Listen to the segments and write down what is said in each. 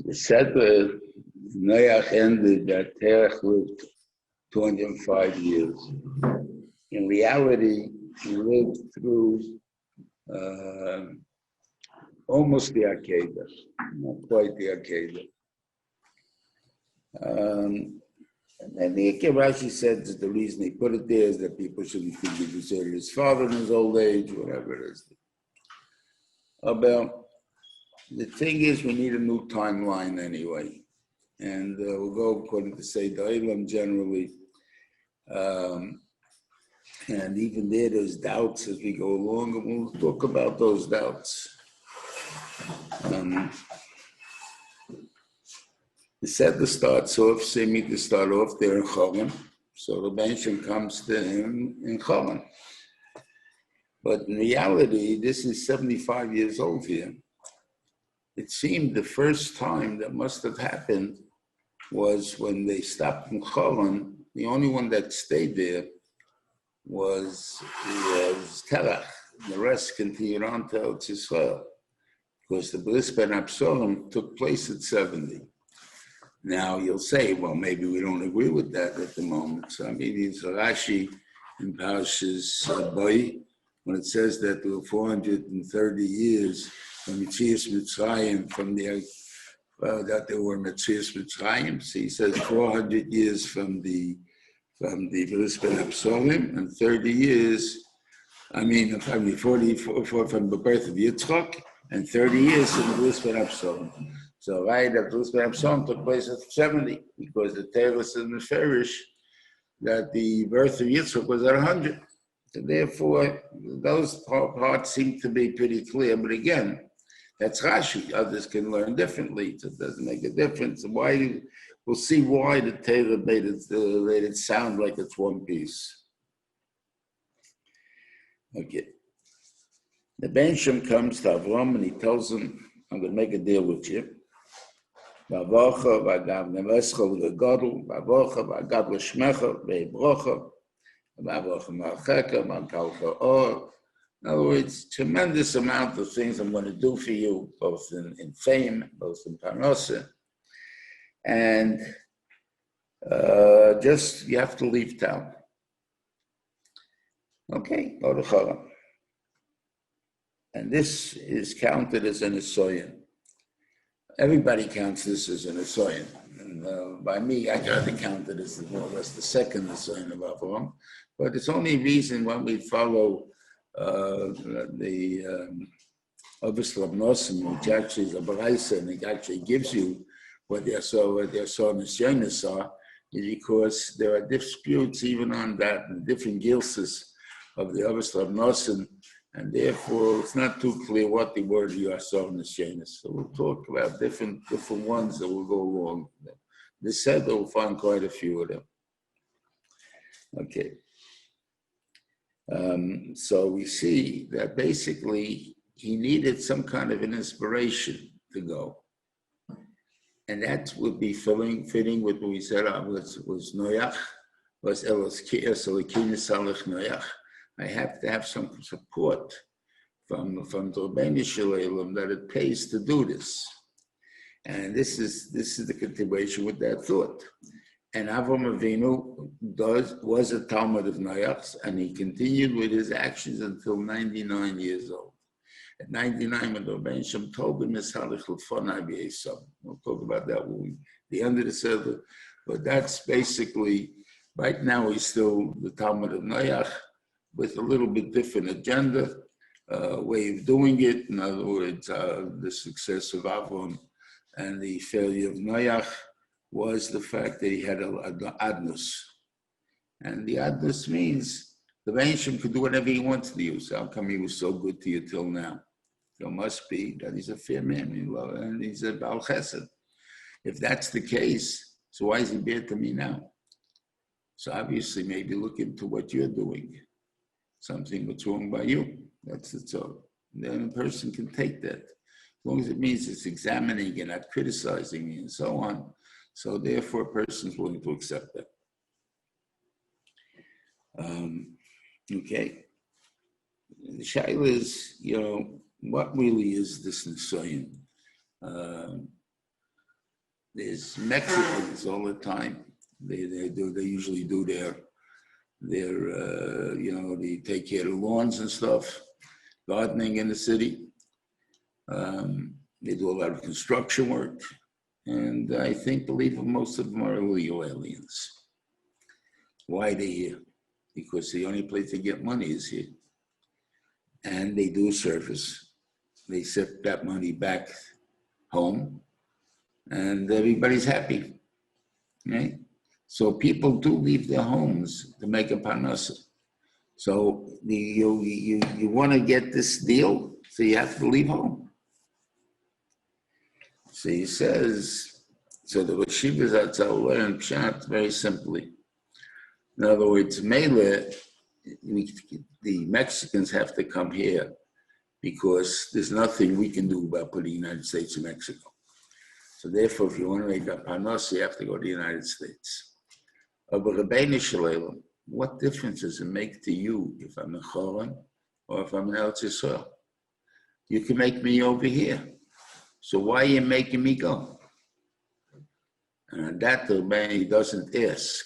It said that Noach ended that Terach lived 205 years. In reality, he lived through almost the Akedah, not quite the Akedah. And the Rashi said that the reason he put it there is that people shouldn't think he deserted his father in his old age, whatever it is. Well, the thing is, we need a new timeline anyway. And we'll go according to Seder Olam generally. And even there's doubts as we go along, and we'll talk about those doubts. The Seder starts off, seeming to start off there in Cholan. So the mention comes to him in Cholan. But in reality, this is 75 years old here. It seemed the first time that must have happened was when they stopped in Cholan. The only one that stayed there was Terach. The rest continued on to Eretz Yisrael, because the Bris Ben Absalom took place at 70. Now you'll say, well, maybe we don't agree with that at the moment. So I mean, it's Rashi in Parashas Boi, when it says that there were 430 years from Mitzias Mitzrayim, from the that there were Mitzias Mitzrayim. So he says 400 years from the Bris Ben Absalom, and 30 years. 44 from the birth of Yitzchak, and 30 years from the Bris Ben Absalom. So right, that Bris Ben Absalom took place at 70, because the Tevis and the Ferish, that the birth of Yitzchak was at 100. So therefore, those parts seem to be pretty clear. But again, that's Rashi. Others can learn differently. So it doesn't make a difference. Why? We'll see why the Torah made it sound like it's one piece. Okay. The Ben Shem comes to Avram and he tells him, I'm going to make a deal with you. V'avocha v'agav nevescha v'gadol, v'avocha v'agav l'shmecha v'ebrocha, v'avocha ma'acheka ma'kalcha or. In other words, tremendous amount of things I'm going to do for you, both in fame, both in parnasa. And just, you have to leave town. Okay, go to Cholan. And this is counted as an Esoyan. Everybody counts this as an Esoyan. And by me, I got to count it as more or less the second Esoyan of Avram. But it's only reason when we follow the Obviously Nosim, which actually is a Baraisa, and it actually gives you what their Nisyonis are, is because there are disputes even on that, and different gilses of the Obviously Nosim, and therefore it's not too clear what the word Yasor Nisyonis. So we'll talk about different ones that will go along. They said we'll find quite a few of them. Okay. So we see that basically he needed some kind of an inspiration to go. And that would be fitting with what we said was Noach, was Eloskias Elikinis Salach Noach. I have to have some support from the Rebbeinu Shalom that it pays to do this. And this is the continuation with that thought. And Avram Avinu was a Talmud of Noach's, and he continued with his actions until 99 years old. At 99, when the Rebbeinu Shem told him, we'll talk about that when the end of the Seder. But that's basically, right now he's still the Talmud of Noach with a little bit different agenda, way of doing it. In other words, the success of Avram and the failure of Noach was the fact that he had an adnus. And the adnus means the Rebbeinu could do whatever he wants to you. So how come he was so good to you till now? So it must be that he's a fair man and he's a Baal Chesed. If that's the case, so why is he bad to me now? So obviously maybe look into what you're doing. Something what's wrong by you. That's it. So then a person can take that. As long as it means it's examining and not criticizing and so on. So therefore, a person is willing to accept that. Okay. The shaila is, what really is this nisayon? There's Mexicans all the time. They usually do their they take care of the lawns and stuff, gardening in the city. They do a lot of construction work. And I believe most of them are illegal aliens. Why are they here? Because the only place they get money is here. And they do service. They send that money back home, and everybody's happy, right? So people do leave their homes to make a parnasa. So you want to get this deal, so you have to leave home. So he says, so the Yeshivas Zatzal learn Pshat very simply. In other words, Mele, the Mexicans have to come here because there's nothing we can do about putting the United States and Mexico. So therefore, if you want to make a panos, you have to go to the United States. But Rebbeinu Shalom, what difference does it make to you if I'm in Choron or if I'm in Eretz Yisrael? You can make me over here. So why are you making me go? And that the Rebbeinu doesn't ask.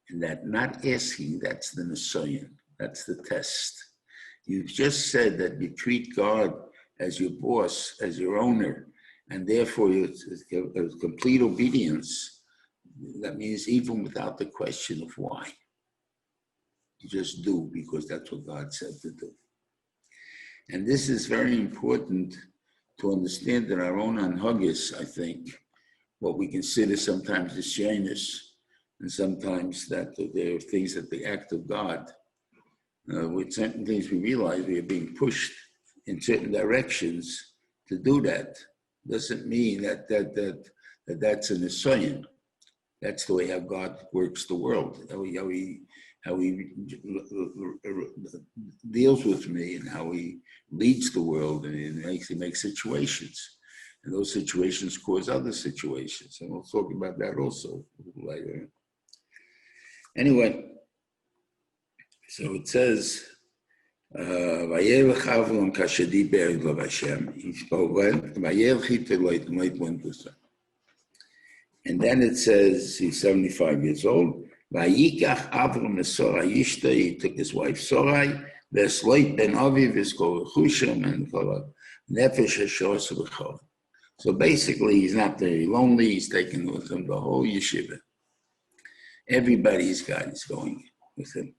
And that not asking, that's the Nisayon. That's the test. You've just said that you treat God as your boss, as your owner, and therefore it's complete obedience. That means even without the question of why. You just do because that's what God said to do. And this is very important to understand in our own anhagis, I think, what we consider sometimes as shayness, and sometimes that there are things that the act of God. With certain things we realize we are being pushed in certain directions to do that. Doesn't mean that's an assignment. That's the way how God works the world, how he deals with me and how he leads the world, and he makes situations. And those situations cause other situations. And we'll talk about that also later. Anyway, so it says, and then it says he's 75 years old. He took his wife Sorai, Shlit ben Aviv is called Chusham and called Nefesh Hashos B'chol. So basically, he's not very lonely. He's taking with him the whole yeshiva. Everybody's got is going with him.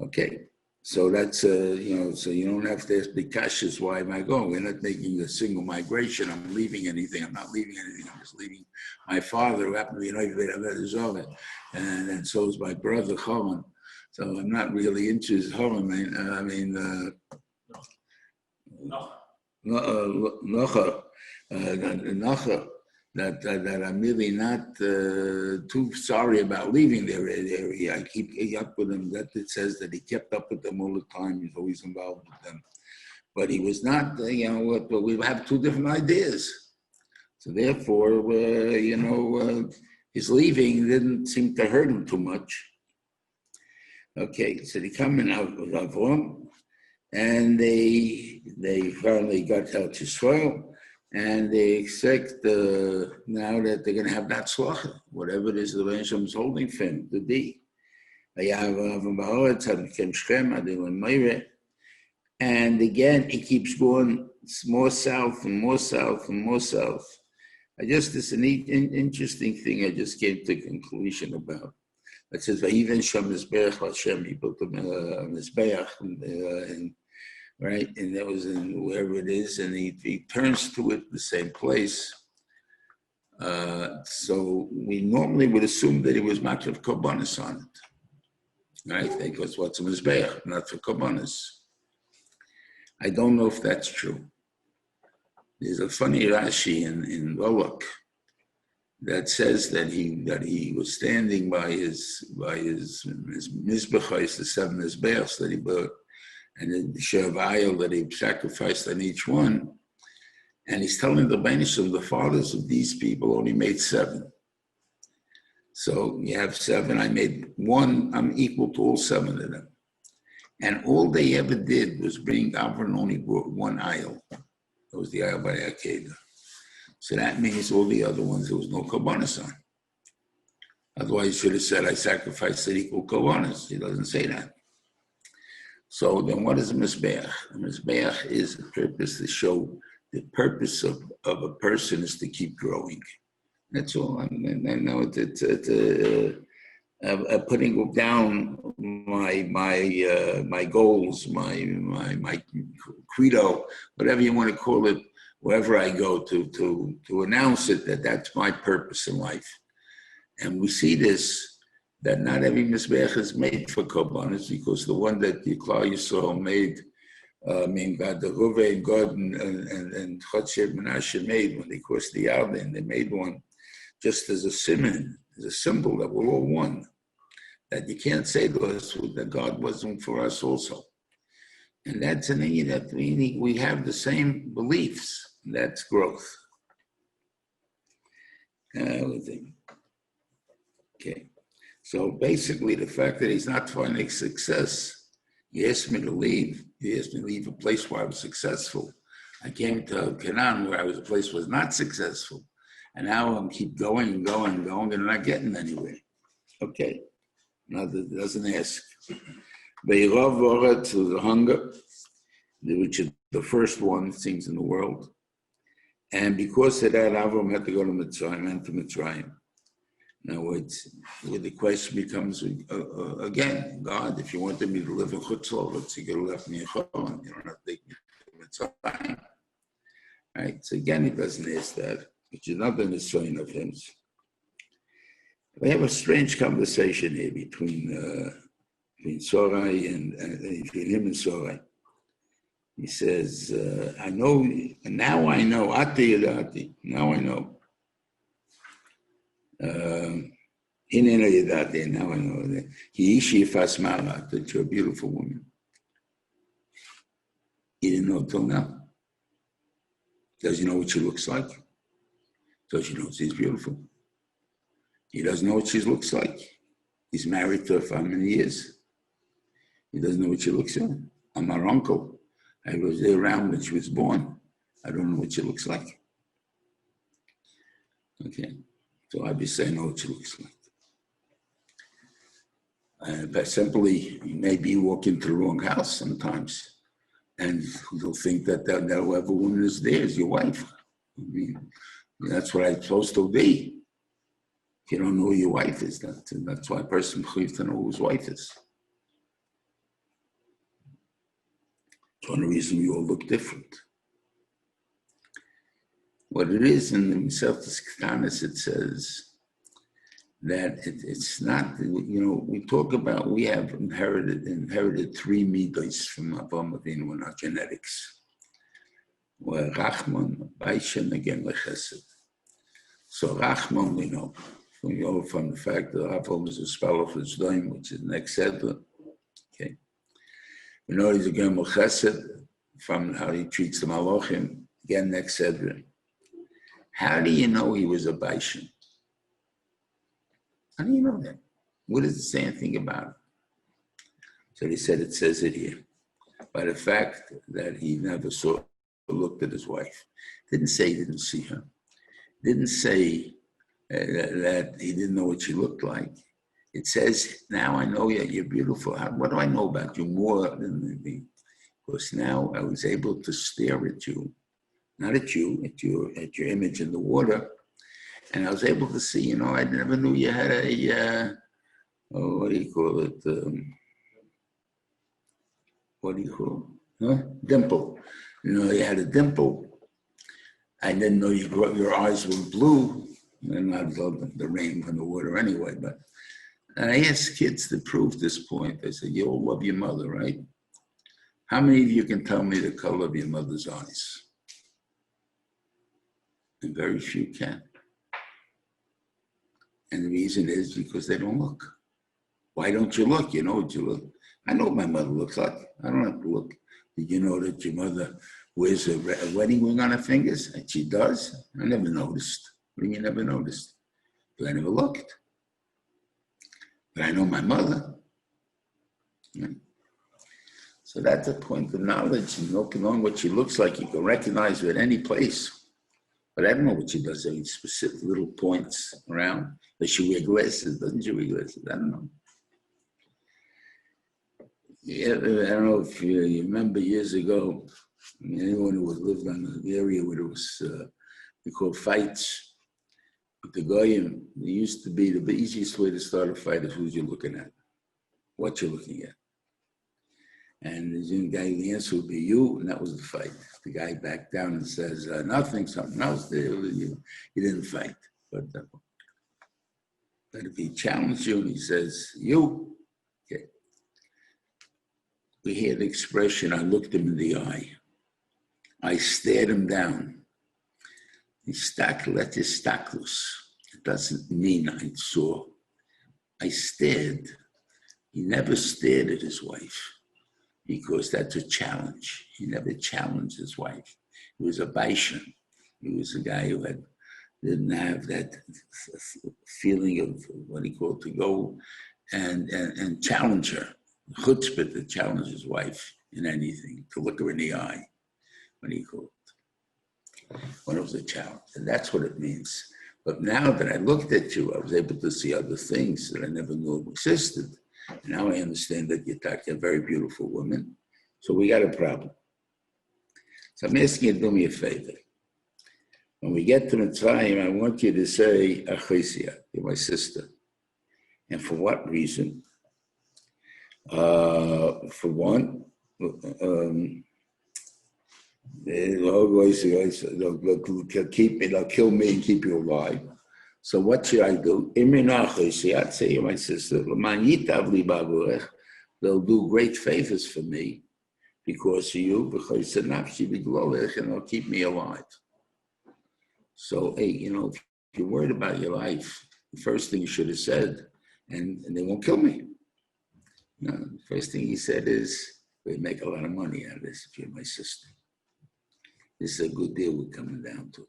Okay, so that's so you don't have to ask the kashas, why am I going? We're not making a single migration. I'm leaving anything. I'm not leaving anything. I'm just leaving my father, who happened to be an Oived, and so is my brother Choman. So I'm not really interested in Choman. Lecha. That I'm really not too sorry about leaving their area. I keep up with them. That it says that he kept up with them all the time. He's always involved with them. But he was not, but we have two different ideas. So therefore, his leaving didn't seem to hurt him too much. Okay, so they come in out with Avram, and they finally got out to Israel. And they expect now that they're going to have that slacha, whatever it is the Rebbeinu is holding for him, the D. And again, it keeps going more south and more south and more south. It's an interesting thing I just came to a conclusion about. It says, "Vayiven sham mizbeach Hashem." He built a mizbeach, right, and that was in wherever it is, and he turns to it the same place. So we normally would assume that he was makrav korbanos on it, right? Because what's a mizbeach, not for korbanos. I don't know if that's true. There's a funny Rashi in Lech that says that he was standing by his mizbechos, the 7 mizbeachs that he built, and the Shavayel that he sacrificed on each one. And he's telling the Rebbeinu, the fathers of these people only made 7. So you have 7, I made 1, I'm equal to all 7 of them. And all they ever did was bring, Avram only brought 1 aisle. That was the Arba Akeda. So that means all the other ones, there was no Kabbanis on. Otherwise, he should have said, I sacrificed the equal Kabbanis. He doesn't say that. So then what is a Mizbeach? A Mizbeach is a purpose to show the purpose of a person is to keep growing. That's all. I know it's putting down my goals, my credo, whatever you want to call it, wherever I go to announce it that's my purpose in life. And we see this, that not every Mizbeach is made for Korbanos, because the one that Klal Yisrael made, God, the Reuven, God, and Chotchev Menashe made when they crossed the Yarden, they made one just as a simon, as a symbol that we're all one. That you can't say to us that God wasn't for us also. And that's an idea that we have the same beliefs. That's growth. Okay. So basically, the fact that he's not finding success, he asked me to leave. He asked me to leave a place where I was successful. I came to Canaan where a place was not successful. And now I'm keep going and going and going and not getting anywhere. Okay. Another doesn't ask. Be'irov to the hunger, which is the first one, it seems, in the world. And because of that, Avram had to go to Mitzrayim, and to Mitzrayim. Now, where the question becomes, again, God, if you wanted me to live in Chutzlov, you could have left me in Chol, you don't have to take me to Mitzrayim. Right? So again, he doesn't ask that, which is not in the sign of him. We have a strange conversation here between Sorai and between him and Sorai. He says, I know, now I know, now I know. Now I know that you're a beautiful woman. He didn't know until now. Does he know what she looks like? Does she know she's beautiful? He doesn't know what she looks like. He's married to her for how many years? He doesn't know what she looks like. I'm her uncle. I was there around when she was born. I don't know what she looks like. Okay. So obviously I know what she looks like. But simply, maybe you walk into the wrong house sometimes, and you'll think that whoever woman is there is your wife. I mean, that's what I'm supposed to be. If you don't know who your wife is, that's why a person believes to know who his wife is. It's one reason we all look different. What it is in the Mesechus Ketanis, it says that it's not, we talk about, we have inherited three midos from Avraham Avinu in our genetics. Where Rachman, Baishan, again, Lechesed. So Rachman, we know from the fact that Avraham is a spell of his dime, which is next Sedra. Okay. We know he's again Lechesed from how he treats the Malachim, again next Sedra. How do you know he was a Baishan? How do you know that? What does it say anything about it? So they said it says it here. By the fact that he never looked at his wife. Didn't say he didn't see her. Didn't say that he didn't know what she looked like. It says, now I know you're beautiful. What do I know about you more than me? Because now I was able to stare at you. Not at you, at your image in the water. And I was able to see, I never knew you had a, what do you call it? Dimple. You had a dimple. I didn't know your eyes were blue. And I love the rain from the water anyway. But and I asked kids to prove this point. I said, you all love your mother, right? How many of you can tell me the color of your mother's eyes? And very few can. And the reason is because they don't look. Why don't you look? You know what you look. I know what my mother looks like. I don't have to look. Did you know that your mother wears a wedding ring on her fingers? And she does? I never noticed. What do you mean never noticed? But I never looked. But I know my mother. Right? So that's a point of knowledge. And knowing what she looks like, you can recognize her at any place. But I don't know what she does, any specific little points around. Does she wear glasses? Doesn't she wear glasses? I don't know. Yeah, I don't know if you remember years ago, anyone who lived in the area where there was, we call fights with the goyim, it used to be the easiest way to start a fight is who you're looking at, what you're looking at. And the guy, the answer would be you, and that was the fight. The guy backed down and says, nothing, something else there. You didn't fight. But if he challenged you and he says, you, okay. We hear the expression, I looked him in the eye. I stared him down. He let his staklus. It doesn't mean I saw. I stared. He never stared at his wife, because that's a challenge. He never challenged his wife. He was a baishan. He was a guy who didn't have that feeling of what he called to go and challenge her. Chutzpah to challenge his wife in anything, to look her in the eye, what he called. When it was a challenge. And that's what it means. But now that I looked at you, I was able to see other things that I never knew existed. Now I understand that you're a very beautiful woman. So we got a problem. So I'm asking you to do me a favor. When we get to Mitzrayim, I want you to say, Achisia, you're my sister. And for what reason? For one, they'll kill me and keep you alive. So what should I do? I'd say you're my sister. They'll do great favors for me because of you, and they'll keep me alive. So, hey, if you're worried about your life, the first thing you should have said, and they won't kill me. The first thing he said is, we make a lot of money out of this if you're my sister. This is a good deal we're coming down to.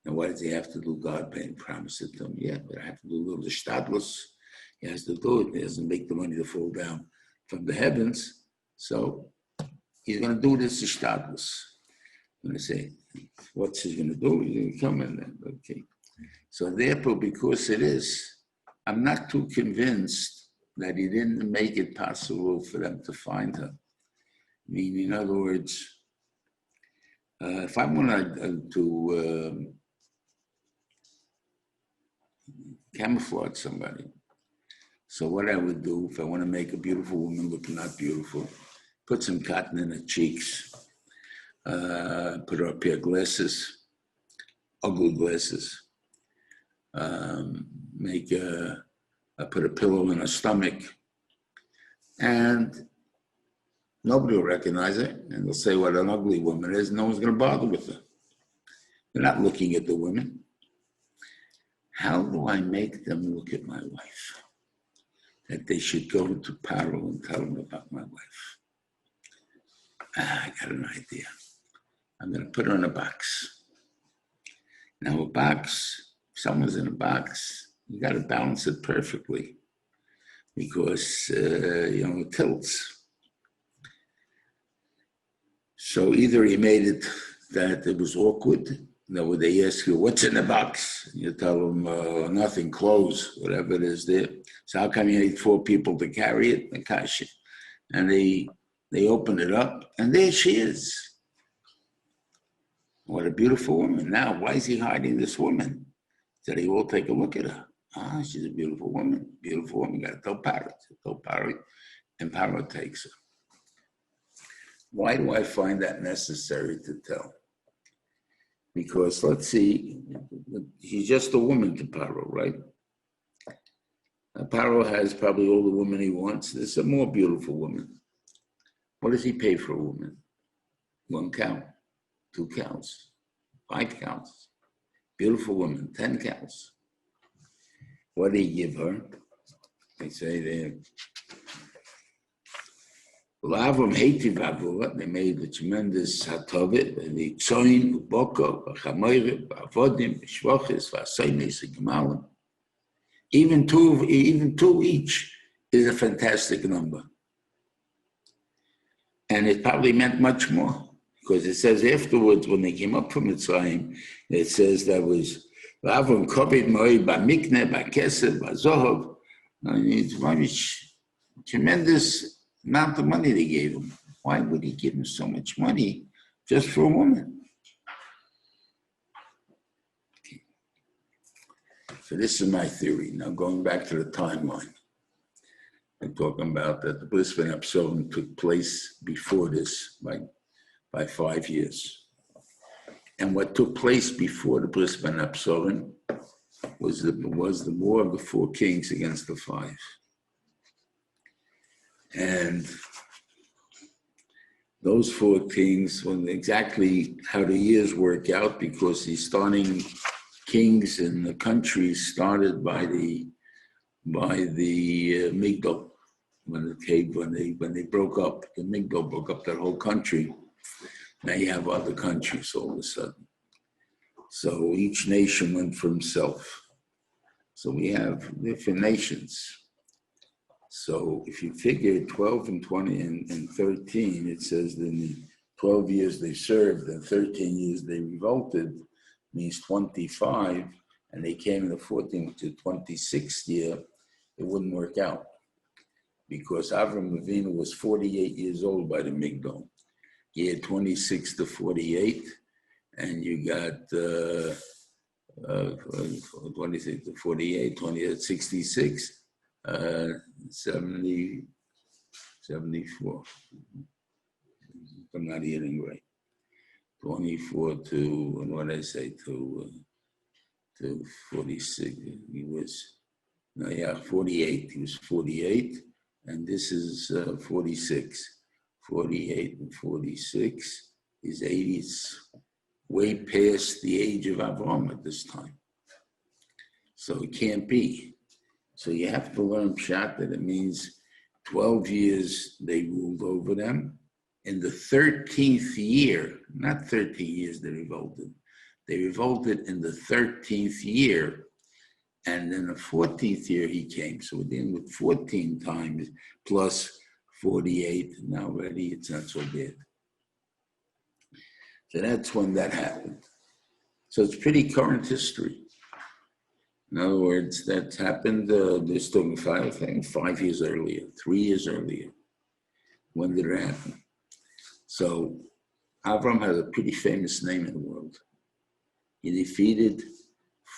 Now, why does he have to do God paying promises to him? Yeah, but I have to do a little shtadlus. He has to do it. He doesn't make the money to fall down from the heavens. So he's going to do this shtadlus. I'm going to say, what's he going to do? He's going to come in then. Okay. So therefore, because it is, I'm not too convinced that he didn't make it possible for them to find her. I mean, in other words, if I want to camouflage somebody, so what I would do if I want to make a beautiful woman look not beautiful, put some cotton in her cheeks, put her a pair of glasses, ugly glasses, put a pillow in her stomach, and nobody will recognize her, and they'll say what an ugly woman is. No one's going to bother with her. They're not looking at the women. How do I make them look at my wife? That they should go to Paro and tell him about my wife. I got an idea. I'm going to put her in a box. Now, a box, if someone's in a box, you got to balance it perfectly because, it tilts. So either he made it that it was awkward. When they ask you, what's in the box? You tell them, nothing, clothes, whatever it is there. So how come you need 4 people to carry it? Nakasha. And they open it up, and there she is. What a beautiful woman. Now, why is he hiding this woman? So they all take a look at her. She's a beautiful woman. Beautiful woman. Got to tell Parrot. And Parrot takes her. Why do I find that necessary to tell? Because let's see, he's just a woman to Paro, right? Paro has probably all the women he wants. There's a more beautiful woman. What does he pay for a woman? 1 cow, 2 cows, 5 cows. Beautiful woman, 10 cows. What do he give her? They say they made a tremendous hatovit, the tzoin, boko, chamoire, avodim, shvoches, vasoines, gemalim. Even two each is a fantastic number. And it probably meant much more, because it says afterwards, when they came up from Mitzrayim, it says that was Avram Kovid Moed Bamikne, Bakesed, Bazohov. It's very tremendous amount of money they gave him. Why would he give him so much money just for a woman? Okay. So this is my theory. Now going back to the timeline. I'm talking about that the Bris Ben Absalom took place before this by 5 years. And what took place before the Bris Ben Absalom was the war of the 4 kings against the 5. And those 4 kings, well, exactly how the years work out, because the starting kings in the country started by the Migdal. When they broke up, the Migdal broke up that whole country. Now you have other countries all of a sudden. So each nation went for himself. So we have different nations. So if you figure 12 and 20 and 13, it says that in the 12 years they served and 13 years they revolted, means 25, and they came in the 14th to 26th year, it wouldn't work out. Because Avram Avinu was 48 years old by the Migdal. He had 26 to 48, and you got 26 to 48, 66, 70, 74. I'm not hearing right. 24 to, what did I say, to 46. He was, 48. He was 48. And this is 46. 48 and 46 is 80. It's way past the age of Avram at this time. So it can't be. So you have to learn Pshat that it means 12 years they ruled over them. In the 13th year, not 13 years they revolted. They revolted in the 13th year. And then the 14th year he came. So we're dealing with 14 times plus 48. Now already it's not so bad. So that's when that happened. So it's pretty current history. In other words, that happened, they're still 5 years earlier, 3 years earlier. When did it happen? So Avram has a pretty famous name in the world. He defeated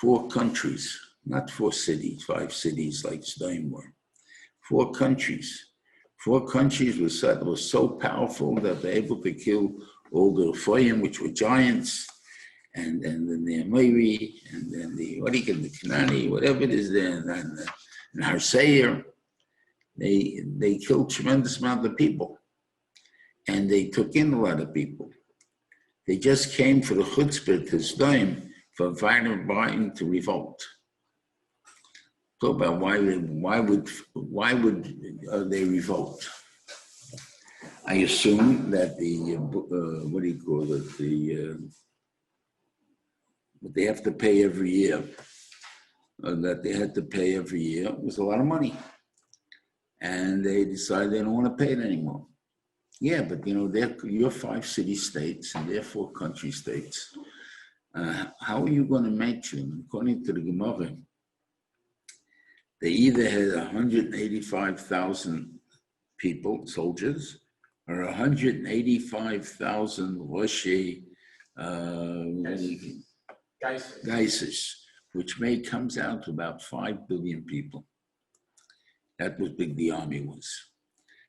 4 countries. Not 4 cities, 5 cities like Sodom were. 4 countries. 4 countries were so powerful that they're able to kill all the Reuven, which were giants, and then the Amori, and then the Kanani, whatever it is there, and Harseir. They killed tremendous amount of people. And they took in a lot of people. They just came for the chutzpah to Sodom for Biden to revolt. Talk about why would they revolt? I assume that what they have to pay every year, that they had to pay every year was a lot of money, and they decided they don't want to pay it anymore. Yeah, but you're 5 city states and they're 4 country states. How are you going to make them? According to the Gemara, they either had 185,000 people, soldiers, or 185,000 Roshi Geisers, which comes out to about 5 billion people. That was big the army was.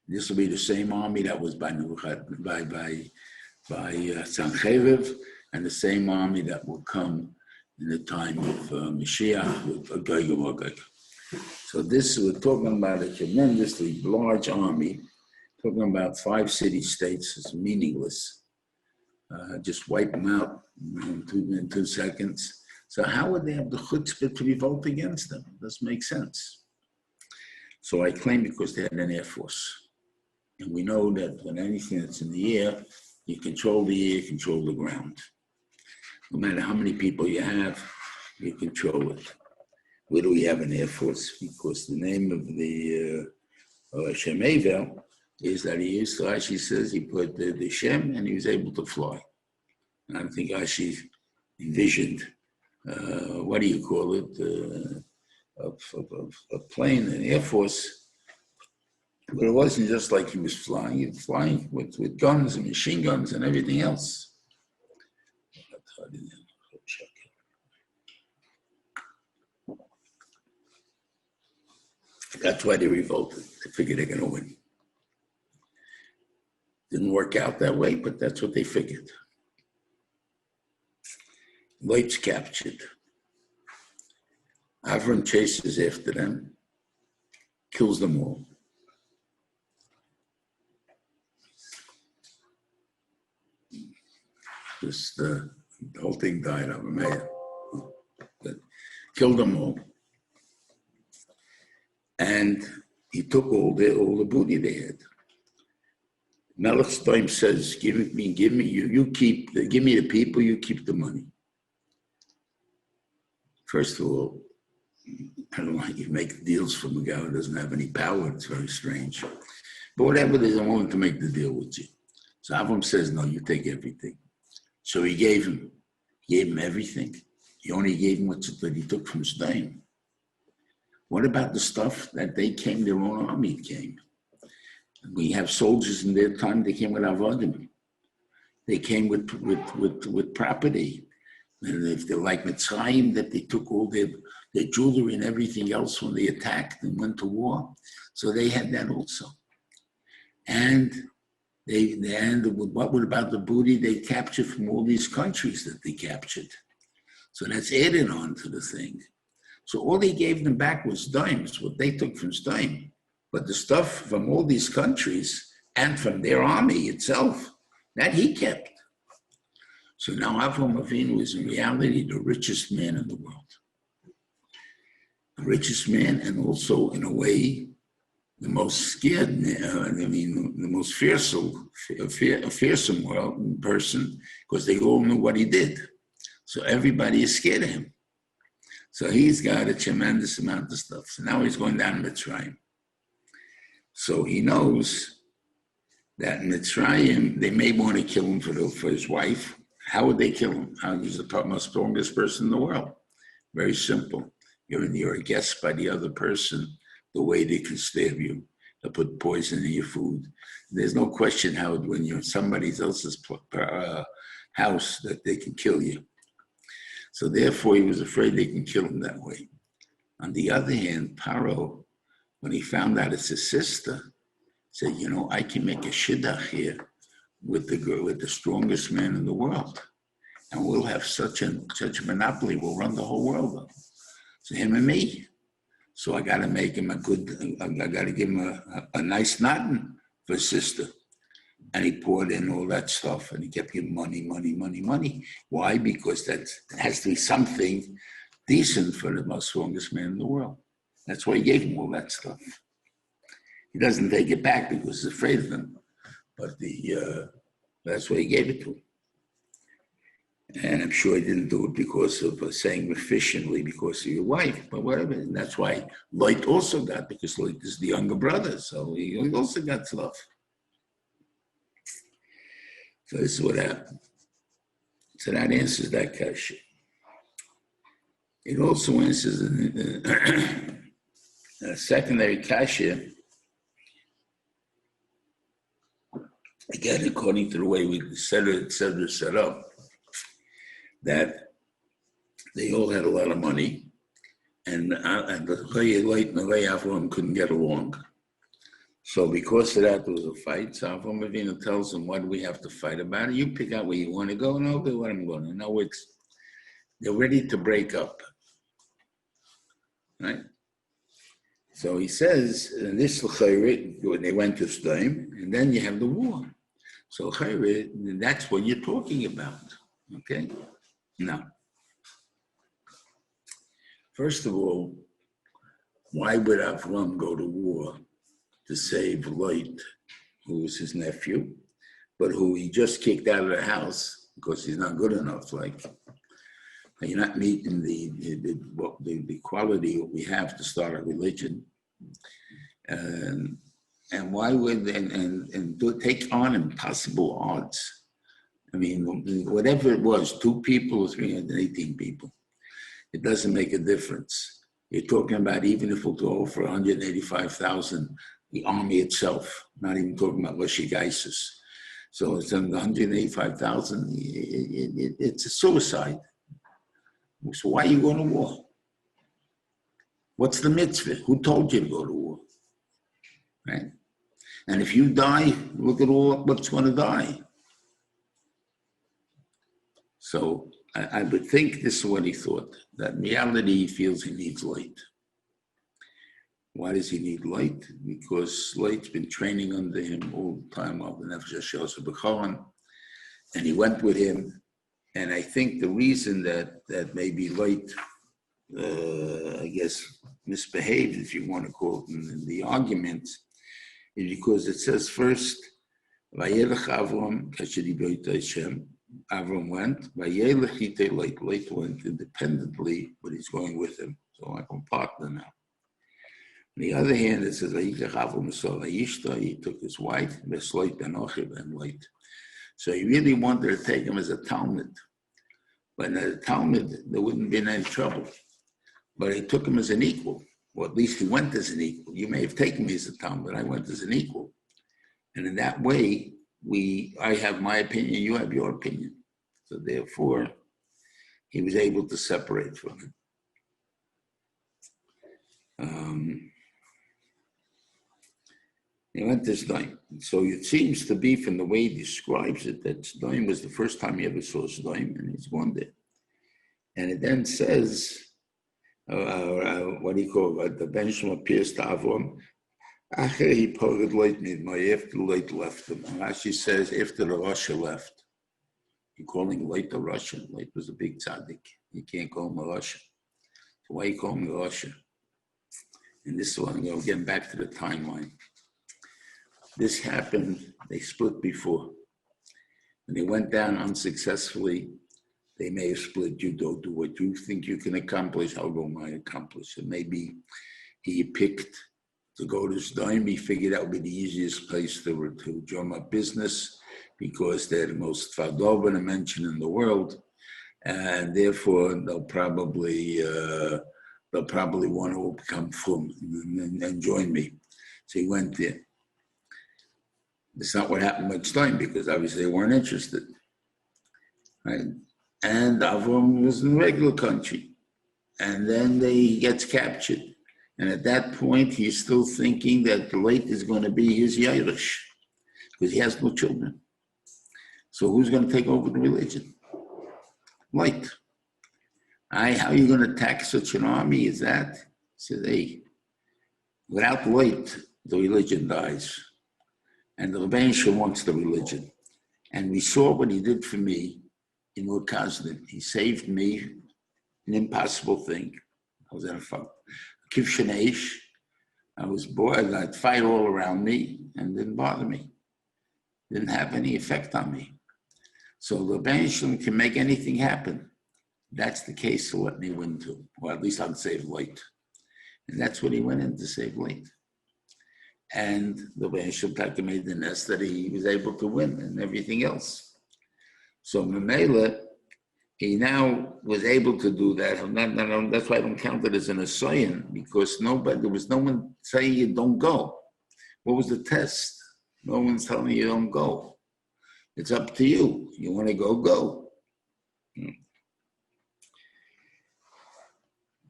This will be the same army that was by Sancheiriv, and the same army that will come in the time of Mashiach with Gog and Magog. So we're talking about a tremendously large army, talking about 5 city-states. It's meaningless. Just wipe them out in 2 seconds. So how would they have the chutzpah to revolt against them? It doesn't make sense. So I claim because they had an air force. And we know that when anything that's in the air, you control the air, you control the ground. No matter how many people you have, you control it. Where do we have an air force? Because the name of the Shemevel is that he used to, Rashi says, he put the Shem and he was able to fly. And I think Rashi envisioned, what do you call it, a plane, an Air Force. But it wasn't just like he was flying with guns and machine guns and everything else. That's why they revolted. They figured they're going to win. Didn't work out that way, but that's what they figured. Lech's captured. Avram chases after them, kills them all. Just the whole thing died of a man. But killed them all. And he took all the booty they had. Melech Stein says, give me, give me the people, you keep the money. First of all, I don't like you make deals from a guy who doesn't have any power. It's very strange. But whatever it is, I'm willing to make the deal with you. So Avram says, no, you take everything. So he gave him everything. He only gave him what he took from Stein. What about the stuff that they came, their own army came? We have soldiers in their time, they came with avodim. They came with property. And if they're like Mitzrayim, that they took all their jewelry and everything else when they attacked and went to war. So they had that also. And what about the booty they captured from all these countries that they captured? So that's added on to the thing. So all they gave them back was dimes, what they took from Stein. But the stuff from all these countries and from their army itself, that he kept. So now Avram Avinu is in reality the richest man in the world. The richest man, and also in a way, the most scared man, the most fearsome person, because they all knew what he did. So everybody is scared of him. So he's got a tremendous amount of stuff. So now he's going down Mitzrayim. So he knows that in Mitzrayim, they may want to kill him for his wife. How would they kill him? He's the most strongest person in the world. Very simple. You're a guest by the other person. The way they can stab you, they'll put poison in your food. There's no question how when you're in somebody else's house that they can kill you. So therefore, he was afraid they can kill him that way. On the other hand, Paro, when he found out it's his sister, said, I can make a shidduch here with the strongest man in the world. And we'll have such a monopoly, we'll run the whole world up. So him and me. So I got to make him I got to give him a nice nodding for his sister. And he poured in all that stuff and he kept giving money. Why? Because that has to be something decent for the most strongest man in the world. That's why he gave him all that stuff. He doesn't take it back because he's afraid of them. But that's why he gave it to him. And I'm sure he didn't do it because of saying efficiently because of your wife, but whatever. And that's why Lech also got, because Lech is the younger brother, so he also got love. So this is what happened. So that answers that question. It also answers a secondary kasha. Again, according to the way we set up, that they all had a lot of money, and the Lech and the Avram couldn't get along. So because of that, there was a fight. So Avram Avinu tells them, what do we have to fight about? You pick out where you want to go, and I'll go where I'm going. No, they're ready to break up. Right? So he says, this when they went to Stein, and then you have the war. So that's what you're talking about. Okay? Now, first of all, why would Avram go to war to save Lech, who was his nephew, but who he just kicked out of the house because he's not good enough? Like, you're not meeting the quality that we have to start a religion. And why would take on impossible odds? I mean, whatever it was, 2 people or 318 people, it doesn't make a difference. You're talking about even if we'll go for 185,000, the army itself, not even talking about Lech Lech. So it's 185,000. It's a suicide. So why are you going to war? What's the mitzvah? Who told you to go to war? Right? And if you die, look at all what's going to die. So I would think this is what he thought, that in reality he feels he needs light. Why does he need light? Because light's been training under him all the time of the Nefesh, and he went with him. And I think the reason that maybe light, I guess, misbehaved, if you want to call it, in the argument, is because it says first, Vayelech Avram, Avram went, Light went independently, but he's going with him. So like a partner now. On the other hand, it says, he took his wife, and Light. So he really wanted to take him as a Talmud. But in a Talmud, there wouldn't be any trouble. But he took him as an equal. Or at least he went as an equal. You may have taken me as a Talmud, but I went as an equal. And in that way, I have my opinion, you have your opinion. So therefore, he was able to separate from him. He went to Sdoim. So it seems to be from the way he describes it that Sdoim was the first time he ever saw Sdoim, and he's gone there. And it then says, what do you call it? The Benjamin appears to Avram. After he parted light after the light left him. And Rashi says, after the Russia left. You're calling light the Russian. Light was a big tzaddik. You can't call him a Russian. So why you call him a Russian? And this one, getting back to the timeline. This happened, they split before. When they went down unsuccessfully, they may have split. You don't do what you think you can accomplish, I'll go my accomplish. And maybe he picked to go to Sdoim. He figured that would be the easiest place to drum up business because they're the most Fadovana mention in the world. And therefore, they'll probably want to come from and join me. So he went there. That's not what happened with Stein because obviously they weren't interested, right? And Avram was in regular country, and then he gets captured, and at that point he's still thinking that the Light is going to be his Yairish because he has no children. So who's going to take over the religion? Light. How are you going to attack such an army as that? He says, hey, without Light, the religion dies. And the Reuven wants the religion. And we saw what he did for me in Urkaznim. He saved me an impossible thing. I was in a Kivshaneish. I was bored. I had fire all around me and didn't bother me. Didn't have any effect on me. So the Reuven can make anything happen. That's the case to let me win too. Or at least I'd save Light. And that's what he went in to save Light. And the Reuven made the nest that he was able to win and everything else. So Mamela, he now was able to do that. That's why I don't count it as an asayan, because there was no one saying you don't go. What was the test? No one's telling you don't go. It's up to you. You want to go, go.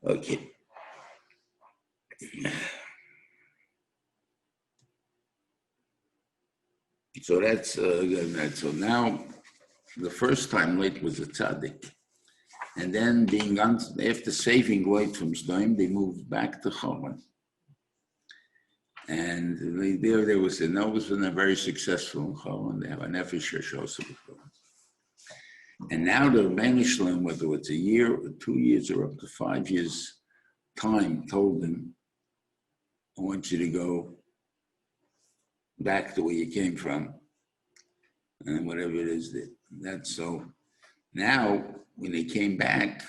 Okay. So that's so now the first time Lech was a tzaddik, and then after saving Lech from Sdoim, they moved back to Choman, and there was a very successful in Choman. They have a nefesh also, and now the Reuven, whether it's a year or 2 years or up to 5 years time, told them, I want you to go back to where you came from, and whatever it is that's so. Now, when they came back,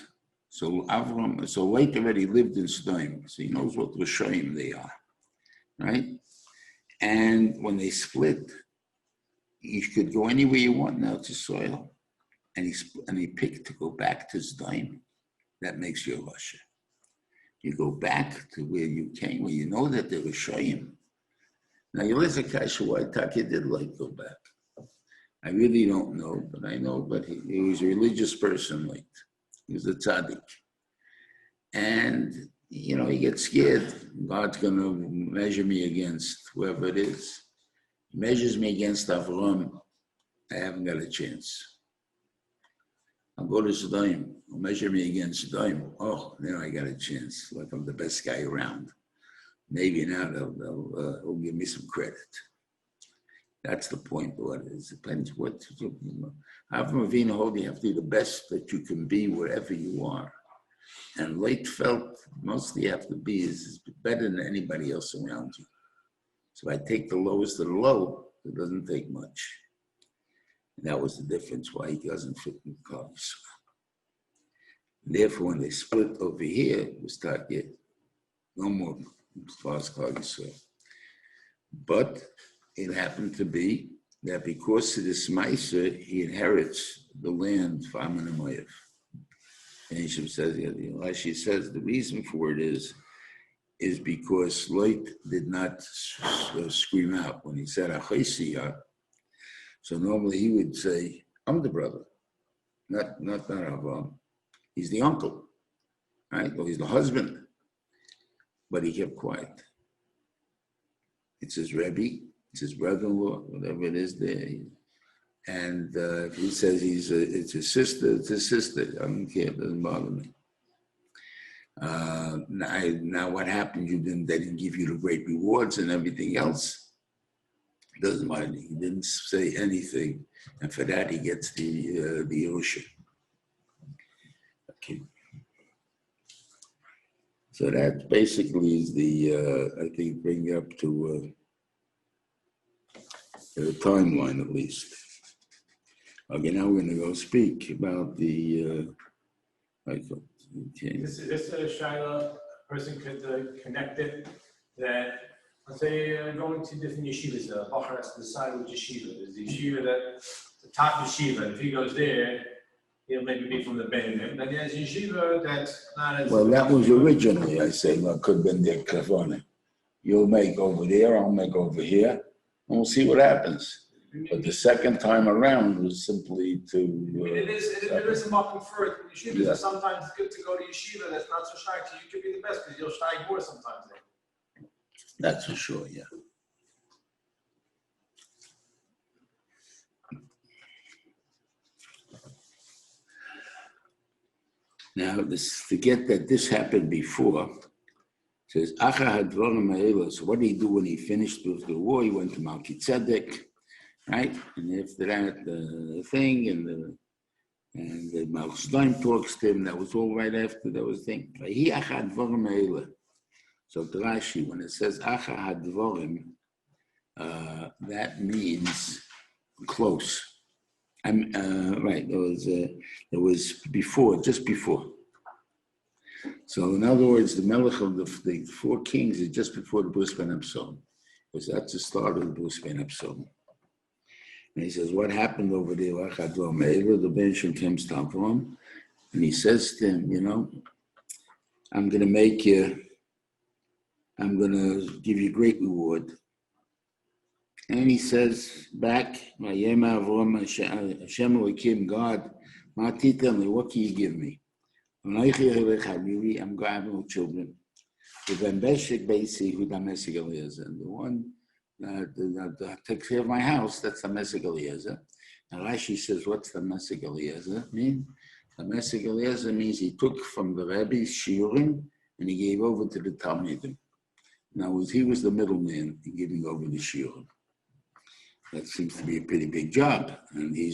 so Lech already lived in Sdoim, so he knows what Rishoyim they are, right? And when they split, you could go anywhere you want now to soil. And he picked to go back to Zdaim. That makes you a Russia. You go back to where you came, where you know that there was Shoyim. Now, Yelizakasha, why Taki did like go back. I really don't know, but I know, but he was a religious person, like, he was a tzaddik. And, you know, he gets scared. God's going to measure me against whoever it is. He measures me against Avram. I haven't got a chance. I'll go to Sodom. He'll measure me against Sodom. Oh, then I got a chance. Like I'm the best guy around. Maybe now they'll give me some credit. That's the point. What it is. Depends what to do. Avram Avinu, you have to be the best that you can be wherever you are. And Lech felt mostly you have to be is better than anybody else around you. So if I take the lowest of the low, it doesn't take much. And that was the difference why he doesn't fit in the Klal Yisrael. Therefore, when they split over here, we start getting no more as far as Klal Yisrael. But it happened to be that because of this Ma'aser, he inherits the land for Ammon and Moav. And he says, like she says, the reason for it is because Lot did not scream out when he said Achosiyah. So normally he would say, I'm the brother, not Avram. He's the uncle, right? Or he's the husband. But he kept quiet. It's his Rebbe, it's his brother-in-law, whatever it is there. And if he says it's his sister, it's his sister. I don't care, it doesn't bother me. Now what happened, they didn't give you the great rewards and everything else. It doesn't matter, he didn't say anything. And for that, he gets the Yerusha. Okay. So that basically is I think, bring up to the timeline at least. Okay, now we're going to go speak about the. Is this a Shaila person could connect it that, let's say, going to different yeshivas, the Bachar has to decide which yeshiva. There's the yeshiva the top yeshiva, if he goes there, he'll maybe be from the Benin. Then there's yeshiva that's not as. Well, that was originally, I say, could have been the Kavana. You'll make over there, I'll make over here, and we'll see what happens. But the second time around was simply to. It is a makom for it. Yeshiva, yeah. Sometimes it's good to go to yeshiva that's not so shy. So you could be the best because you'll shy more sometimes. That's for sure, yeah. Now, forget that this happened before. It says, Acha hadvarim ha'ela. So what did he do when he finished with the war? He went to Melchizedek. Right, and after that, the thing and the Feinstein talks to him. That was all right after that was thing. So Rashi, when it says Acha Hadvarim, that means close. Right. There was before, just before. So in other words, the Melech of the four kings is just before the Bris Ben Absalom, because that's the start of the Bris Ben Absalom. And he says, what happened over there? The Ben comes down from him, and he says to him, I'm going to give you great reward. And he says back, Hashem God, what can you give me? I'm going to have no children. And the one that takes care of my house, that's the Mesig Eliezer. And Rashi says, what's the Mesig Eliezer mean? The Mesig Eliezer means he took from the Rebbe's Shiurim and he gave over to the Talmidim. Now, he was the middleman in giving over the Shiurim. That seems to be a pretty big job, and he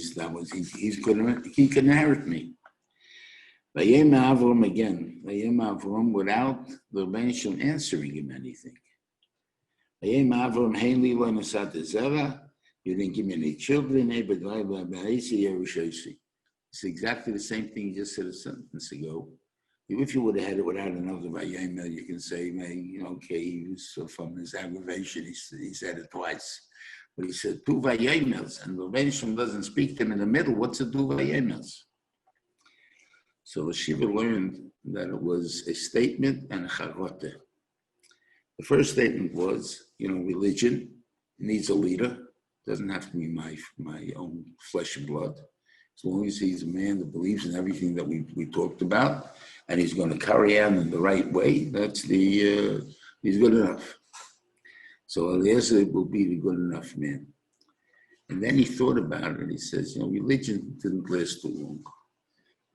can inherit me. Vayem Avram again. Vayem Avram without the Rebbeinu answering him anything. You didn't give me any children. It's exactly the same thing you just said a sentence ago. If you would have had it without another Vayemel, you can say, okay, he was from his aggravation, he said it twice. But he said two Vayemels, and the Rebbeinu doesn't speak to him in the middle. What's the two Vayemels? So the Shiva learned that it was a statement and a charote. The first statement was, religion needs a leader. Doesn't have to be my own flesh and blood. As long as he's a man that believes in everything that we talked about, and he's going to carry on in the right way, he's good enough. So Eliezer will be the good enough man. And then he thought about it, and he says, religion didn't last too long.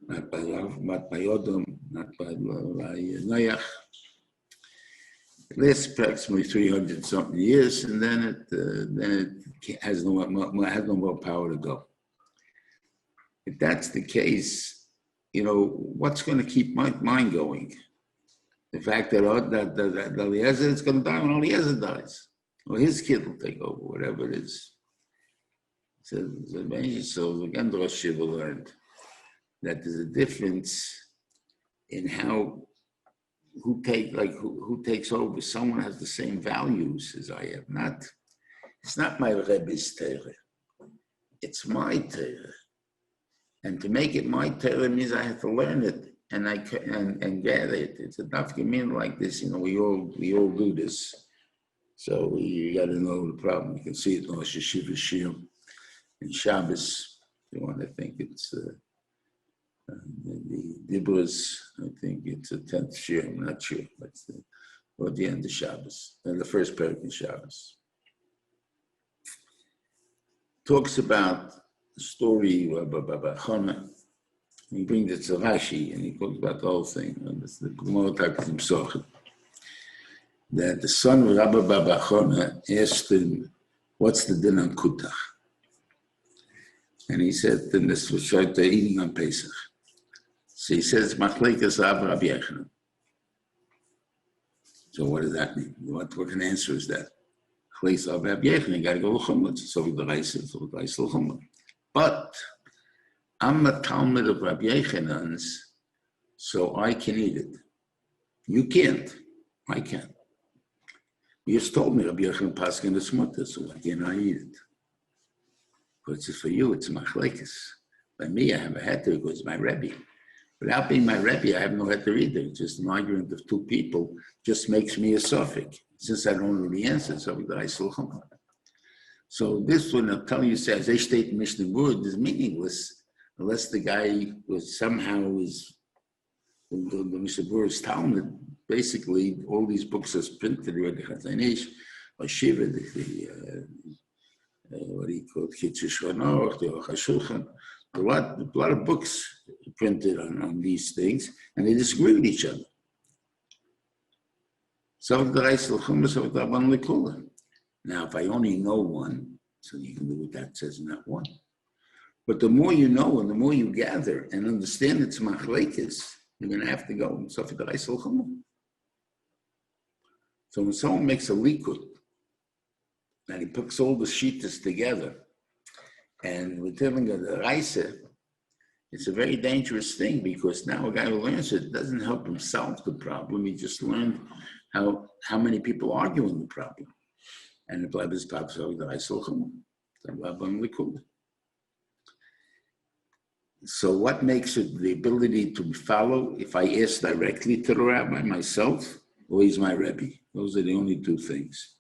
Not by love, not by Odom, not by Noach. It lasts approximately 300 something years, and then it has no more power to go. If that's the case, what's going to keep my mind going? The fact that Eliezer is going to die when Eliezer dies, or his kid will take over, whatever it is. So again, the Rosh Shiva learned that there's a difference in who takes over. Someone has the same values as I have. It's not my Rebbe's Torah. It's my Torah. And to make it my Torah means I have to learn it and gather it. It's a dafka like this. We all do this. So you got to know the problem. You can see it in Rosh Hashiva Shiur. In Shabbos, if you want to think it's the Dibros, I think it's a 10th Shiur, I'm not sure, but or the end of Shabbos, and the first parak in Shabbos. Talks about the story of Chana. He brings it to Rashi, and he talks about the whole thing. And it's the Gemara Takim Sochet. That the son of Rabbi Baba Chana asked him, what's the din on Kutach? And he said, then this was eating on Pesach. So he says, Machleikas Rabbi Yochanan. So what does that mean? What kind of answer is that? Chleis Rabbi Yochanan, you got to go l'chumah. So the rice is l'chumah. But I'm a Talmud of Rabbi Yochanan's, so I can eat it. You can't. I can. You just told me Rabbi Yochanan paskin is mutter, so why can't I eat it? Because for you, it's machlekes. By me, I have a heter because it's my Rebbe. Without being my Rebbe, I have no heter either. It's just an argument of two people just makes me a suffix. Since I don't know the answer, so I still. So this one, I'll tell you, says, they state in Mishnah Berurah is meaningless unless the guy was somehow the Mishnah Berurah's Talmud. Basically, all these books are printed already, Chazanish, or Shiva, what do you call it, Kitzish Chanoch, the Chashulchan. A lot of books printed on these things, and they disagree with each other. Now, if I only know one, so you can do what that says in that one. But the more you know and the more you gather and understand it's machlekes, you're going to have to go. So when someone makes a likut, and he puts all the shittas together, and we're telling the Raisa, it's a very dangerous thing because now a guy who learns it doesn't help him solve the problem. He just learned how many people argue on the problem. And the Blabis talks about the Raisa. So what makes it the ability to follow if I ask directly to the rabbi myself, or he's my Rebbe? Those are the only two things.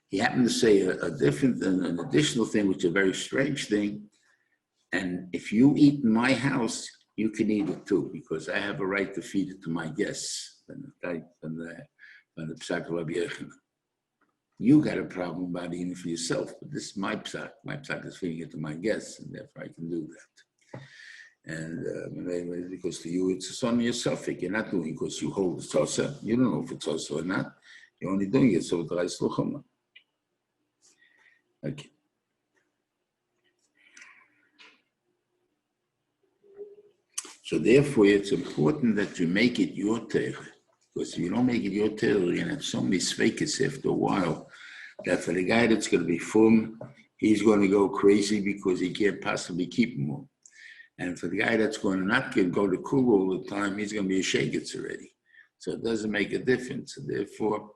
He happened to say an additional thing, which is a very strange thing. And if you eat in my house, you can eat it too, because I have a right to feed it to my guests. You got a problem about eating it for yourself, but this is my psak. My psak is feeding it to my guests, and therefore I can do that. And because to you, it's a son of your suffix. You're not doing it because you hold the tosa. You don't know if it's tosa or not. You're only doing it so the rice l'chumah. Okay. So therefore, it's important that you make it your Torah. Because if you don't make it your Torah, you're going to have so many sveikas after a while that for the guy that's going to be fum, he's going to go crazy because he can't possibly keep them all. And for the guy that's going to not go to cool all the time, he's going to be a shagitz already. So it doesn't make a difference. So therefore,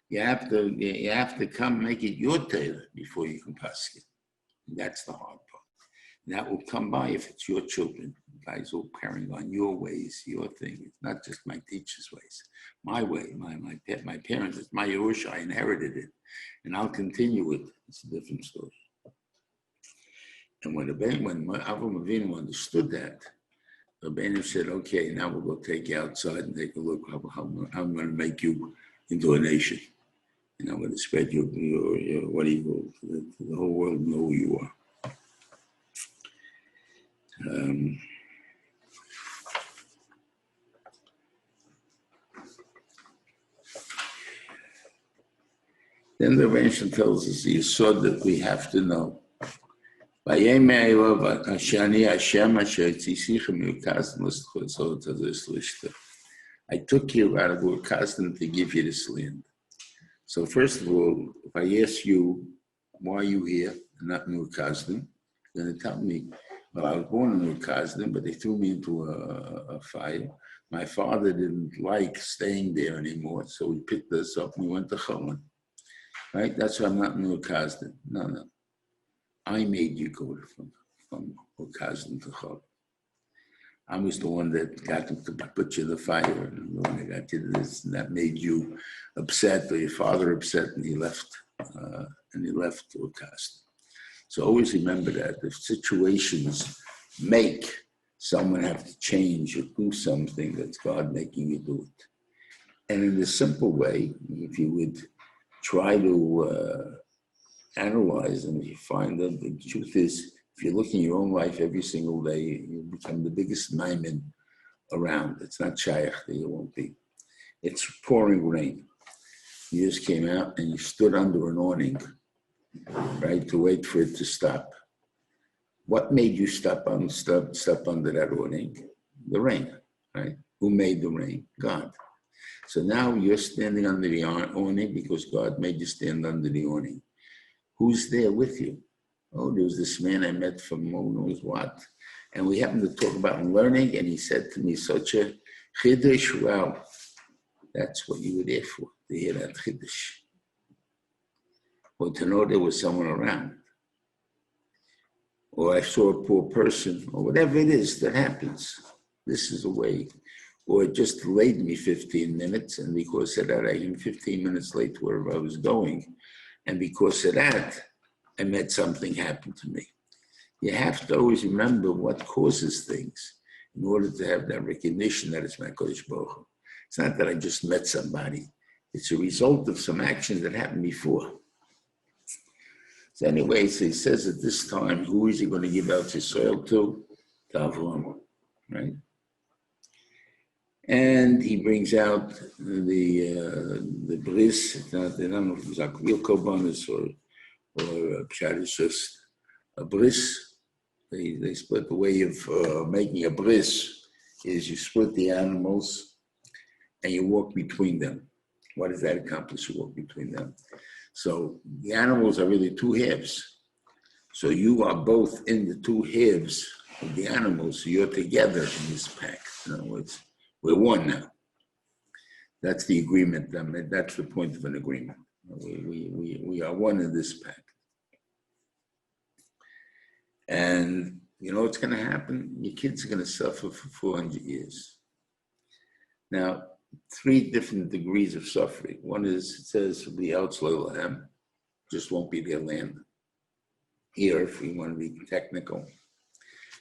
you have to come make it your Torah before you can pass it. That's the hard part. And that will come by if it's your children. Guys all carrying on your ways, your thing. It's not just my teacher's ways. My way, my parents, it's my Yerusha. I inherited it. And I'll continue it. It's a different story. And when Avraham Avinu understood that, Reuven said, okay, now we'll go take you outside and take a look how I'm going to make you into a nation. And I'm going to spread your what do you call it? The whole world know who you are. Then the Reuven tells us the yesod that we have to know. I took you out of Ur Kasdim to give you this land. So first of all, if I ask you, why are you here and not in Ur Kasdim, you're going to tell me, well, I was born in Ur Kasdim, but they threw me into a fire. My father didn't like staying there anymore, so he picked us up and we went to Cholon. Right? That's why I'm not in Ur Kasdim. No. I made you go from Okazim to Chol. I was the one that got him to put you in the fire, and the one that got you to this, and that made you upset, or your father upset, and he left Okazim. So always remember that if situations make someone have to change or do something, that's God making you do it. And in a simple way, if you would try to analyze them, you find that the truth is, if you look in your own life every single day, you become the biggest maimin around. It's not shaykh that you won't be. It's pouring rain. You just came out and you stood under an awning, right, to wait for it to stop. What made you stop under that awning? The rain, right? Who made the rain? God. So now you're standing under the awning because God made you stand under the awning. Who's there with you? Oh, there was this man I met from who knows what. And we happened to talk about learning, and he said to me, such a chiddush, wow, that's what you were there for, to hear that chiddush. Or to know there was someone around. Or I saw a poor person, or whatever it is that happens. This is a way. Or it just delayed me 15 minutes, and because of that, I came 15 minutes late to wherever I was going. And because of that, I met something happen to me. You have to always remember what causes things in order to have that recognition that it's my Kodesh Baruch Hu. It's not that I just met somebody. It's a result of some actions that happened before. So anyway, so he says at this time, who is he going to give out his soil to? To Avraham, right? And he brings out the bris. They don't know if it's a real korbanos or pshat. It's just a bris. They split the way of making a bris is you split the animals and you walk between them. What does that accomplish? You walk between them. So the animals are really two halves. So you are both in the two halves of the animals. So you're together in this pack. In other words, we're one now. That's the agreement. I mean, that's the point of an agreement. We are one in this pact. And you know what's going to happen? Your kids are going to suffer for 400 years. Now, 3 different degrees of suffering. One is, it says, the outslow just won't be their land. Here, if we want to be technical,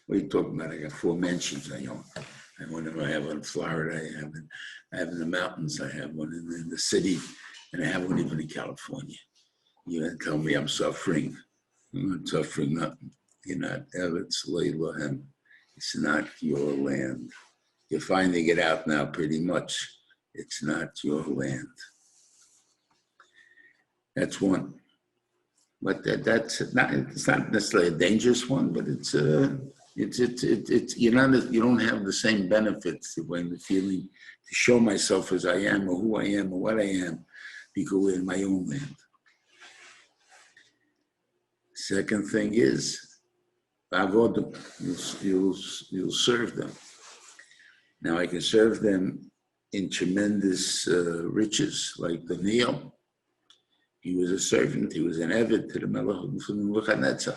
what are you talking about? I got 4 mansions I own. I have one in Florida, I have in the mountains, I have one in the city, and I have one even in California. You're going to tell me I'm suffering. I'm not suffering nothing. You're not Eretz Leilahem. It's not your land. You're finding it out now pretty much. It's not your land. That's one. But it's not necessarily a dangerous one, but it's you don't have the same benefits when the feeling to show myself as I am or who I am or what I am because we're in my own land. Second thing is avodim. You'll serve them. Now I can serve them in tremendous riches, like Daniel. He was a servant. He was an eved to the Melech from Nebuchadnezzar,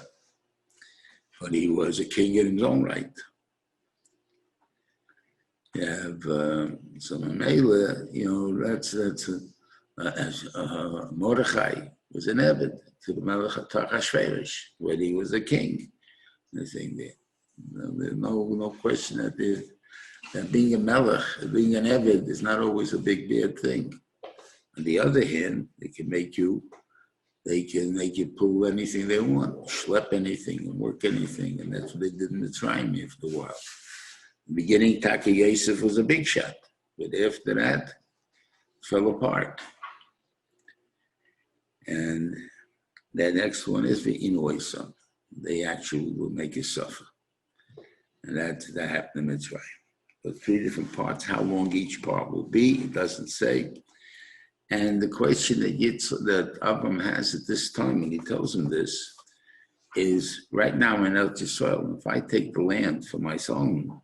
but he was a king in his own right. You have some Mele, that's Mordechai was an eved to the Melech Achashverosh, when he was a king. I think there's no question that being a melech, being an eved is not always a big bad thing. On the other hand, they can make you pull anything they want, schlep anything and work anything, and that's what they did in the time after a while. In the beginning, Taki Yosef was a big shot, but after that, it fell apart. And the next one is the Inoisam. They actually will make you suffer. And that happened in Mitzrayim. But 3 different parts, how long each part will be, it doesn't say. And the question that Avram has at this time, when he tells him this, is right now in Eretz Yisrael, if I take the land for my son,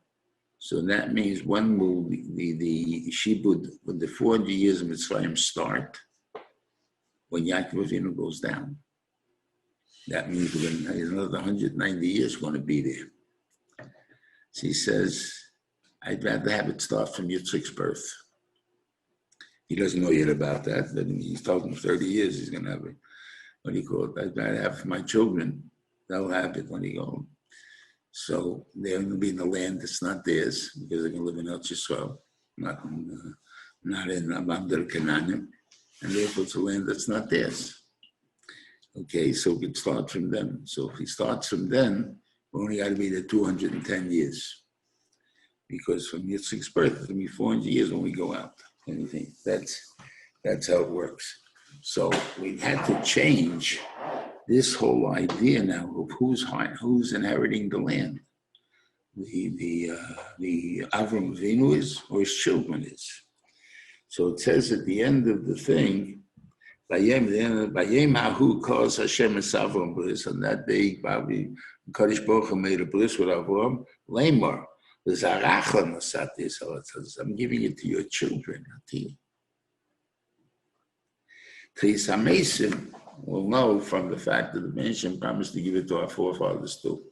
so that means when will the Shibud, when the 400 years of Mitzrayim start, when Yaakov Avinu goes down. That means when another 190 years going to be there. So he says, I'd rather have it start from Yitzchak's birth. He doesn't know yet about that, but he's talking 30 years, he's going to have it. What do you call it? I'd rather have my children, they'll have it when they go home. So they're going to be in the land that's not theirs, because they're going to live in Eretz Yisrael, not in Abdel Canaanim, and therefore it's a land that's not theirs. Okay, so we can start from them. So if he starts from then, we only got to be there 210 years. Because from Yitzchak's birth, it's going to be 400 years when we go out. Anything. That's how it works. So we had to change this whole idea now of who's inheriting the land. The Avram Avinu is, or his children is. So it says at the end of the thing, Bayem Ahu calls Hashem as Avram bris. On that day, Kadosh Baruch Hu made a bris with Avram. Lamar, I'm giving it to your children, not to you. Tris Mason will know from the fact that the mention promised to give it to our forefathers too.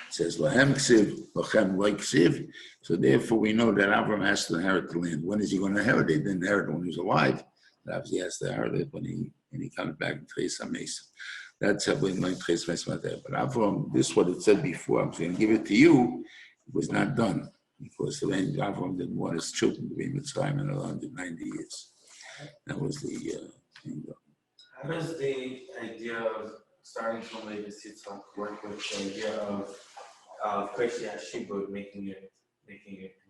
It says Lahem Ksiv, Lachem like Ksiv. So therefore, we know that Avram has to inherit the land. When is he going to inherit it? He didn't inherit it when he was alive. Obviously, he has to inherit it when he comes back in Tris Mason. That's how we learn Tris Mason. But Avram, this is what it said before. I'm going to give it to you. It was not done because the land Avram didn't want his children to be in Mitzrayim in 190 years. That was the thing. How does the idea of starting from Levis Yitzchak work with the idea of Koshi Hashibud making it?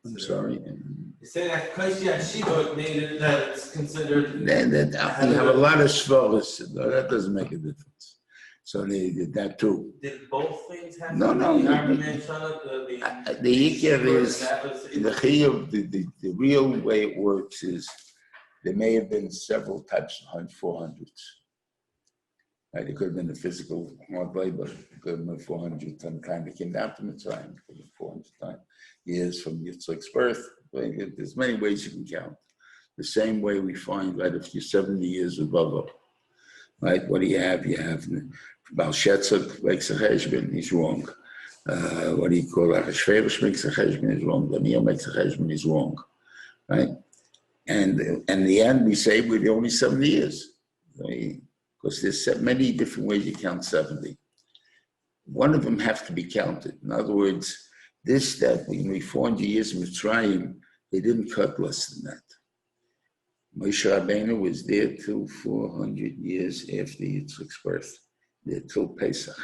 I'm sorry. You say that Koshi Hashibud made it that it's considered. You have a lot of svaras. No, that doesn't make a difference. So they did that too. Did both things happen? No. The Ikar is the chiyuv. The real way it works is there may have been several types of 400s. Right? It could have been the physical hard labor. It could have been 400 time it came down to Mitzrayim. It could have been 400 years from Yitzchak's birth. There's many ways you can count. The same way we find, right, if you're 70 years of Bava, right, what do you have? You have Baal Shetzak makes a cheshbon, he's wrong. What do you call it? Achashverosh makes a cheshbon, he's wrong. Daniel makes a cheshbon, he's wrong. Right? And in the end, we say we're only 70 years. Because there's many different ways you count 70. One of them have to be counted. In other words, that when we 400 years in Mitzrayim, they didn't cut less than that. Moshe Rabbeinu was there till 400 years after Yitzchak's birth, there till Pesach.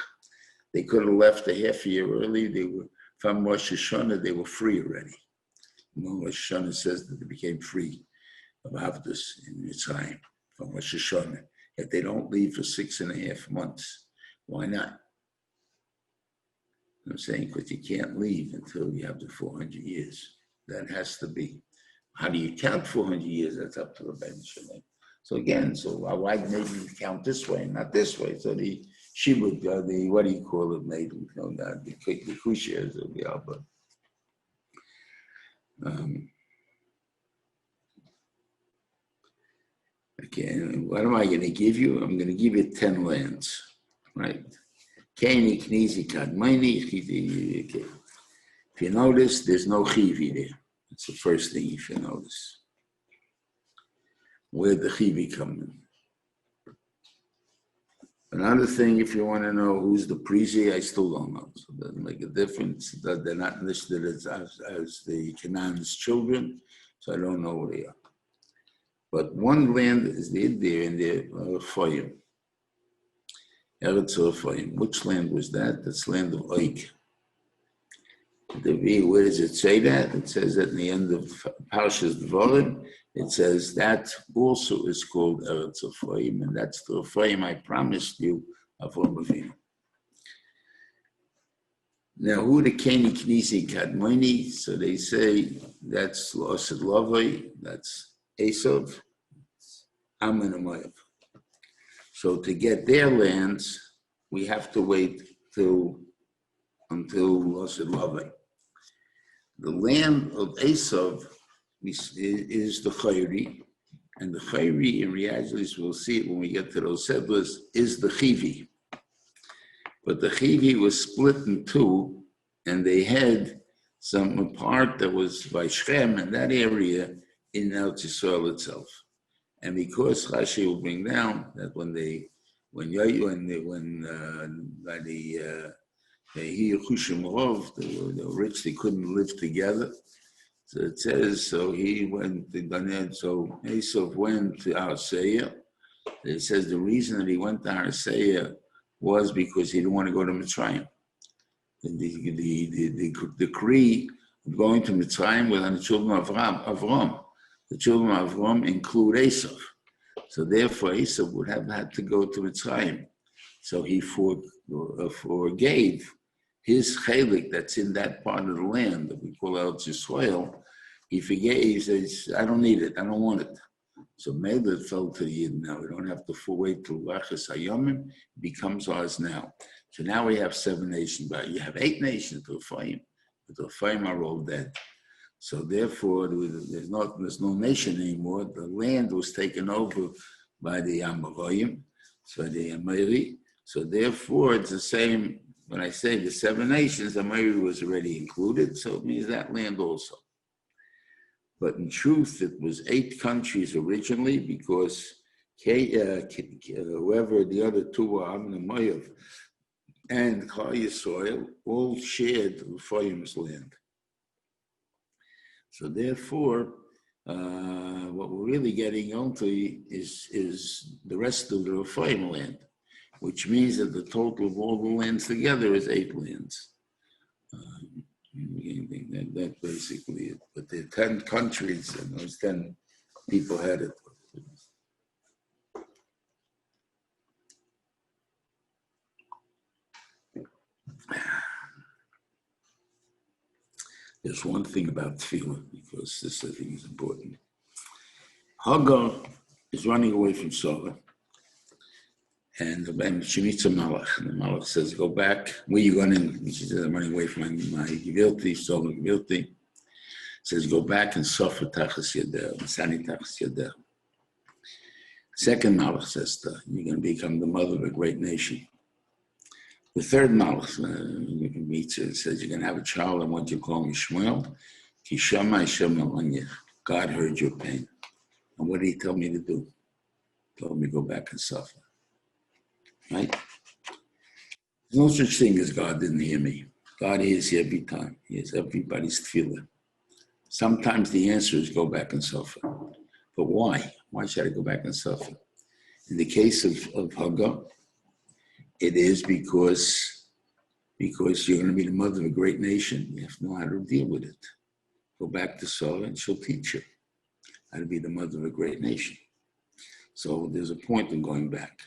They could have left a half a year early. They were from Rosh Hashanah. They were free already. Rosh Hashanah says that they became free of Avdus in Mitzrayim from Rosh Hashanah. If they don't leave for 6.5 months, why not? I'm saying because you can't leave until you have the 400 years. That has to be. How do you count 400 years? That's up to the bench. So again, why maybe you count this way and not this way? So the shibud, the what do you call it, made? You know, the kushas of the Alba. Okay, what am I going to give you? I'm going to give you 10 lands, right? Okay. If you notice, there's no chivi there. That's the first thing if you notice. Where'd the chivi come in? Another thing, if you want to know who's the prizi, I still don't know. So it doesn't make a difference. They're not listed as the Canaan's children, so I don't know who they are. But one land is there in the Fayim. Eretz Fayim. Which land was that? That's land of Oik. Where does it say that? It says that in the end of Parshas Dvarim, it says that also is called Eretz Ephraim, and that's the Ephraim I promised you, Avram Avinu. Now, who the Keni Knisi Kadmoni? So they say that's Losid Lavai, that's Esav, Ammon and Moab. So to get their lands, we have to wait until Losid Lavai. The land of Esav is the Chayri, and the Chayri in reality, we'll see it when we get to those settlers, is the Chivi. But the Chivi was split in two, and they had some part that was by Shem in that area in Eretz Yisrael itself. And because Rashi will bring down that when the rich, they couldn't live together. So it says, so he went to Ganed, so Esau went to Arseia. It says the reason that he went to Arseia was because he didn't want to go to Mitzrayim. The decree of going to Mitzrayim was on the children of Avram. The children of Avram include Esau. So therefore Esau would have had to go to Mitzrayim. So he forgave his chelik that's in that part of the land that we call Eretz Yisrael. He forgave, he says, I don't need it, I don't want it. So maybe it fell to the Yid now. We don't have to wait till Lachas Hayomim, it becomes ours now. So now we have 7 nations, but you have 8 nations to Ephraim, but the Ephraim are all dead. So therefore, there's no nation anymore. The land was taken over by the Amorim, so the Amori. So therefore, it's the same. When I say the 7 nations, Amori was already included, so it means that land also. But in truth, it was 8 countries originally because whoever the other 2 were, Ammon and Moab, and Klal Yisrael, all shared Ephraim's land. So therefore, what we're really getting onto is the rest of the Ephraim land, which means that the total of all the lands together is 8 lands. That's basically it. But there are 10 countries, and those 10 people had it. There's one thing about tefillah, because this I think is important. Hagar is running away from Sarah, and she meets a malach, and the malach says, go back, where you going? And she says, I'm running away from my Gevilti, Sarah Gevilti. Says, go back and suffer tachas yadeh, masani tachas yadeh. Second malach says to her, you're going to become the mother of a great nation. The third malach meets her and says, you're going to have a child, I want you to call me Shmuel. Kishama Hashem Elanyech. God heard your pain. And what did he tell me to do? He told me to go back and suffer. Right? There's no such thing as God didn't hear me. God hears you every time. He hears everybody's tefillah. Sometimes the answer is go back and suffer. But why? Why should I go back and suffer? In the case of Hagar, it is because you're going to be the mother of a great nation. You have to know how to deal with it. Go back to Sarah and she'll teach you how to be the mother of a great nation. So there's a point in going back.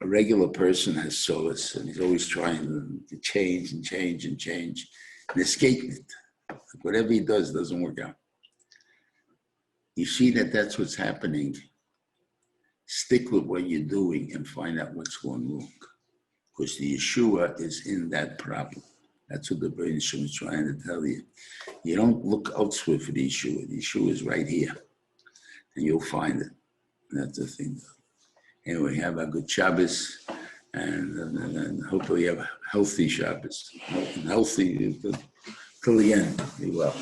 A regular person has solace and he's always trying to change and change and change and escape it. Whatever he does doesn't work out. You see that's what's happening. Stick with what you're doing and find out what's going wrong. because the Yeshua is in that problem. That's what the Bnei Shem is trying to tell you. You don't look elsewhere for the Yeshua. The Yeshua is right here, and you'll find it. And that's the thing. Anyway, have a good Shabbos, and hopefully have a healthy Shabbos. Healthy till the end. Be well.